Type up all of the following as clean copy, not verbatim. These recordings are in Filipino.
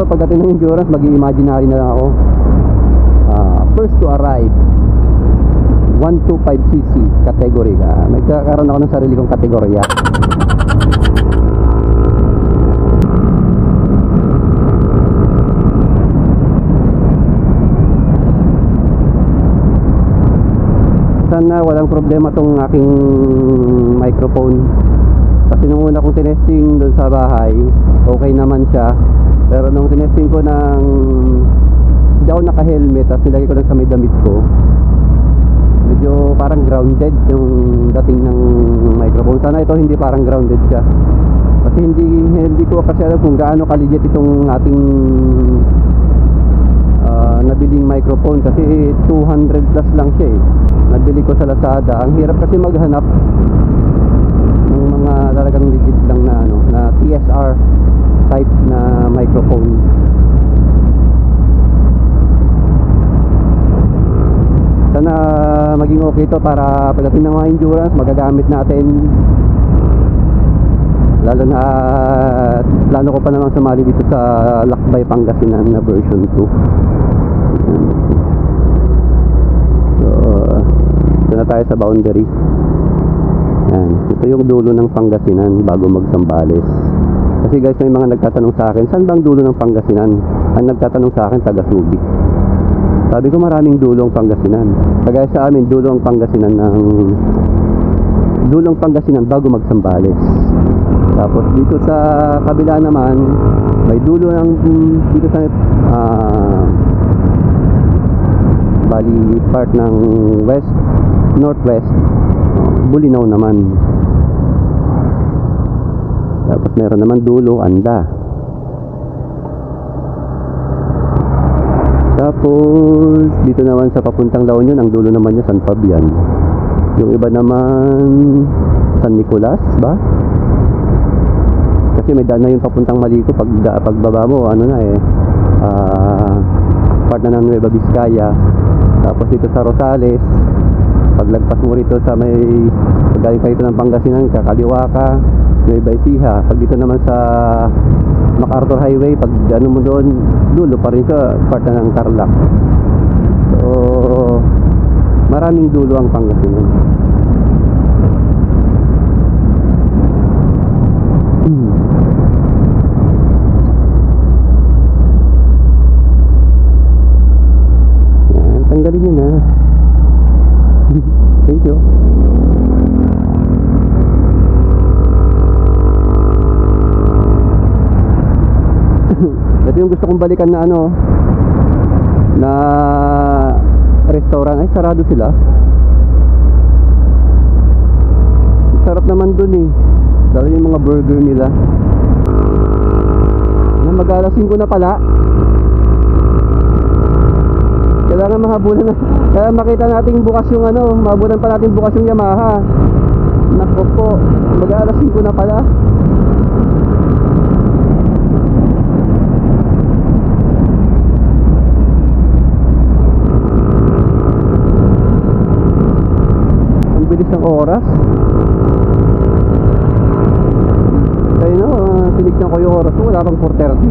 siguro pagdating ng endurance, mag-imaginary na lang ako. First to arrive, 125cc category. May kakaroon ako ng sarili kong kategorya. Sana walang problema tong aking microphone, kasi nung una kong tinesting doon sa bahay, okay naman siya. Pero nung tinesting ko ng hindi ako naka-helmet, tapos nilagay ko lang sa may damit ko, medyo parang grounded yung dating ng microphone. Sana ito hindi parang grounded siya, kasi hindi ko kasi alam kung gaano ka-legit itong ating nabiling microphone, kasi 200 plus lang siya eh. Nabili ko sa Lazada. Ang hirap kasi maghanap ng mga talagang legit lang na na TSR type na microphone. Sana maging okay to para pagdating ng mga endurance magagamit natin. Lalo na plano ko pa namang sumali dito sa Lakbay Pangasinan na version 2. Ito na tayo sa boundary. Yan. Ito yung dulo ng Pangasinan bago mag-Zambales. Kasi guys, may mga nagtatanong sa akin, saan bang dulo ng Pangasinan? Ang nagtatanong sa akin, taga Subic. Sabi ko, maraming dulo ang Pangasinan. Kagaya sa amin, dulo ang Pangasinan dulong Pangasinan bago mag-Zambales. Tapos dito sa kabila naman, may dulo ng dito sa bali part ng northwest, Bulinaw naman. Tapos meron naman dulo Anda. Tapos dito naman sa papuntang La Union, ang dulo naman niya San Fabian. Yung iba naman San Nicolas ba? Kasi may daan na yung papuntang Malico. Pagbaba mo part na ng Nueva Vizcaya. Tapos dito sa Rosales, paglagpas mo rito sa may galing pa dito ng Pangasinan, kakaliwa ka, Nueva Ecija. Pag dito naman sa MacArthur Highway, pag mo doon, dulo pa rin siya, part na ng Tarlac. So maraming dulo ang Pangasinan. Tanggalin nyo na. Thank you. Ito yung gusto kong balikan na na restaurant. Ay, sarado sila. Sarap naman dun eh. Dalo yung mga burger nila. Mag-alas 5 na pala. Kailangan mahabulan na. Kaya makita natin bukas yung mahabulan pa natin bukas yung Yamaha. Nako po, mag-alas 5 na pala. Ang bilis ng oras. Kaya tinignan ko yung oras ko, wala pang 4:30.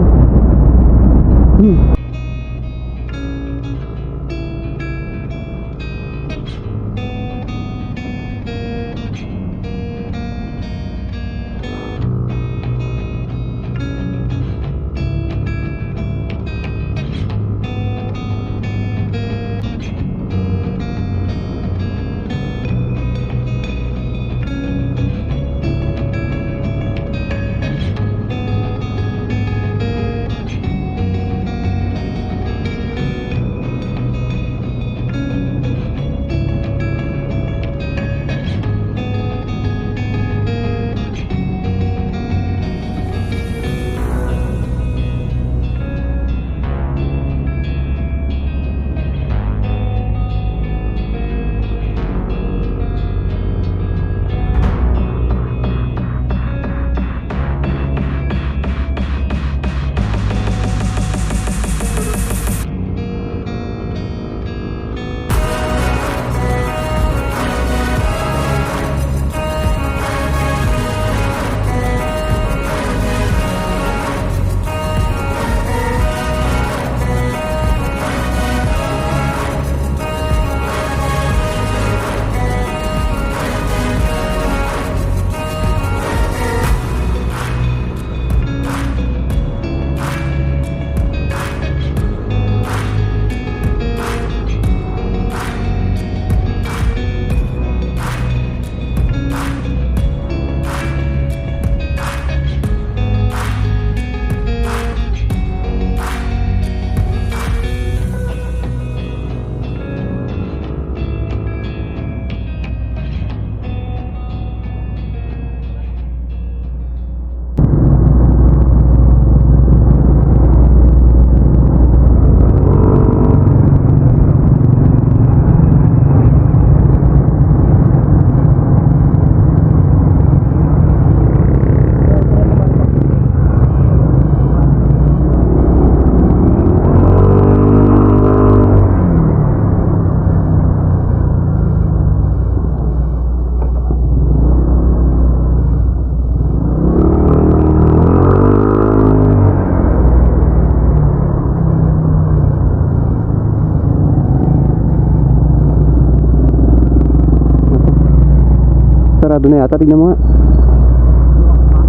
sarado na yata. Tignan mo nga.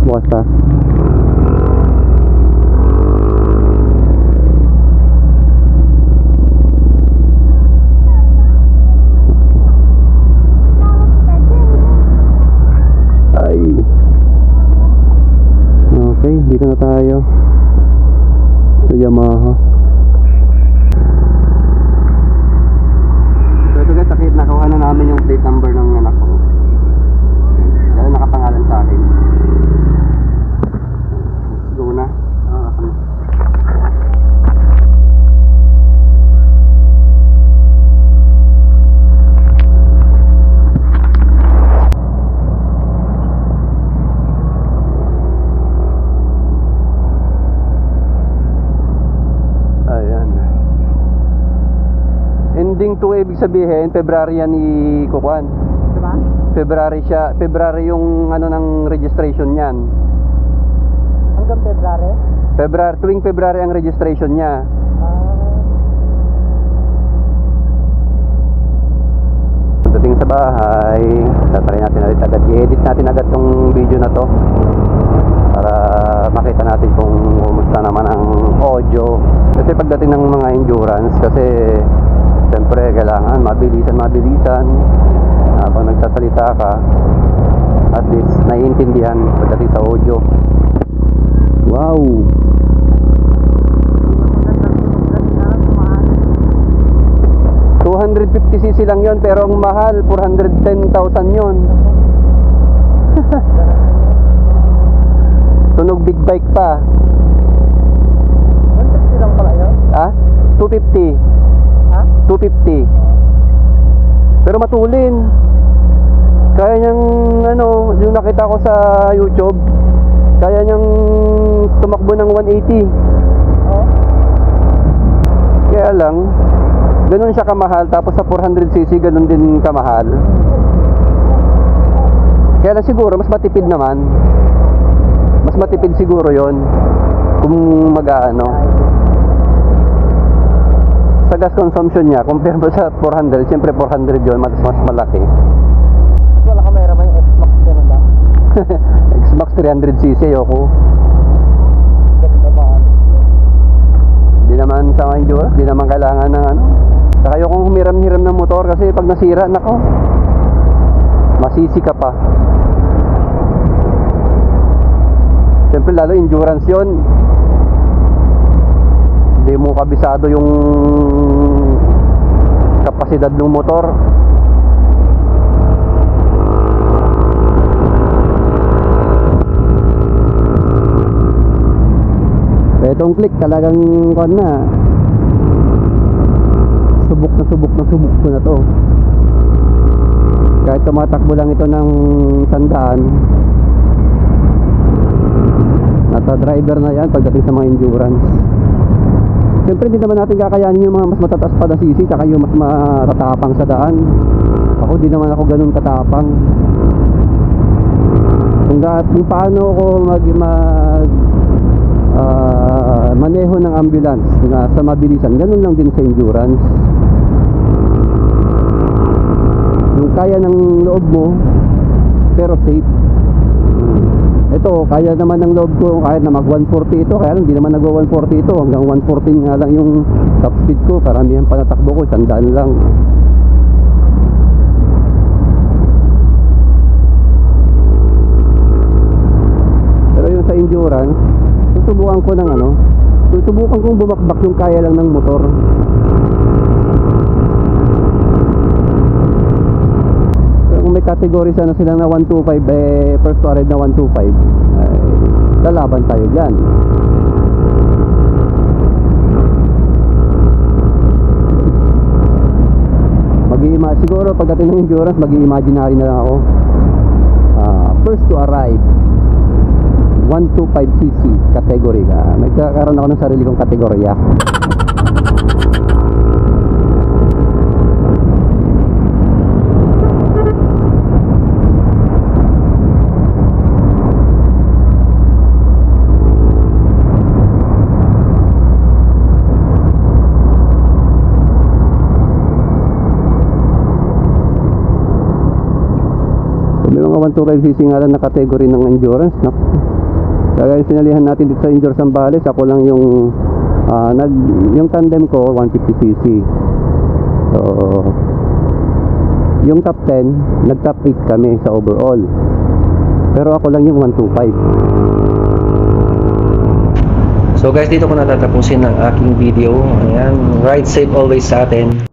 Bukas pa. Ay. Okay, dito na tayo sa Yamaha. So ito guys, nakuha na namin yung plate number ng anak ko. Dahil nakapangalan sa akin. Go na. Ending 2 ibig sabihin, February yan ikukuhan. Diba? February yung ano ng registration niyan. Hanggang February? Tuwing February ang registration niya. Pagdating sa bahay, tatry natin agad i-edit natin agad tong video na to para makita natin kung kumusta naman ang audio. Kasi pagdating ng mga endurance, kasi siyempre kailangan mabilisan habang nagsasalita ka, at least naiintindihan pagdating sa audio. Wow, 250cc lang yon, pero ang mahal 410,000 yon. Tunog big bike pa. 150 lang pala yun? Ah? 250. Ha? 250. Pero matulin. Kaya niyang ano, yung nakita ko sa YouTube, kaya niyang tumakbo ng 180. Oo. Kaya lang, ganun siya kamahal. Tapos sa 400cc, ganun din kamahal. Kaya lang siguro, mas matipid naman. Mas matipid siguro yon kung mag-ano. Sa gas consumption niya, compare mo sa 400, siyempre 400 yun, mas malaki. Wala ka mayroon yung X-Max yun ba? X-Max 300cc, ayoko. Di naman sa endurance, di naman kailangan ng ano. Saka ayokong humiram-hiram ng motor kasi pag nasira, nako, masisi ka pa. Siyempre lalo endurance yun, hindi mo kabisado yung kapasidad ng motor. Itong click talagang kon na, subok ko na to. Kahit tumatakbo lang ito ng 100, nasa driver na yan pagdating sa mga endurance. Siyempre hindi naman natin kakayanin yung mga mas matataas pa na sisi, tsaka yung mas matatapang sa daan. Ako di naman ako ganun katapang. Kung paano ako maneho ng ambulance na sa mabilisan, ganun lang din sa endurance. Yung kaya ng loob mo pero safe. Ito, kaya naman ng loob ko kahit na mag 140 ito, kaya lang hindi naman nagwa 140 ito, hanggang 114 nga lang yung top speed ko. Karamihan pa natakbo ko, 100 lang. Pero yung sa endurance, susubukan ko ng ano, susubukan kong bumakbak yung kaya lang ng motor. Pero kung may category sana sila na 125, first to arrive na 125, ay lalaban tayo dyan. Siguro pagdating ng endurance, mag-imaginary na lang ako. First to arrive 125cc category ka. Nagkakaroon ako ng sarili kong kategorya. May mga 125cc nga lang na category ng endurance, no? Kaya sinalihan natin dito sa Endure Zambales, ako lang yung yung tandem ko 150cc. So yung top 10, nag top 8 kami sa overall. Pero ako lang yung 125. So guys, dito ko natatapusin ang aking video. Ayan, ride safe always sa atin.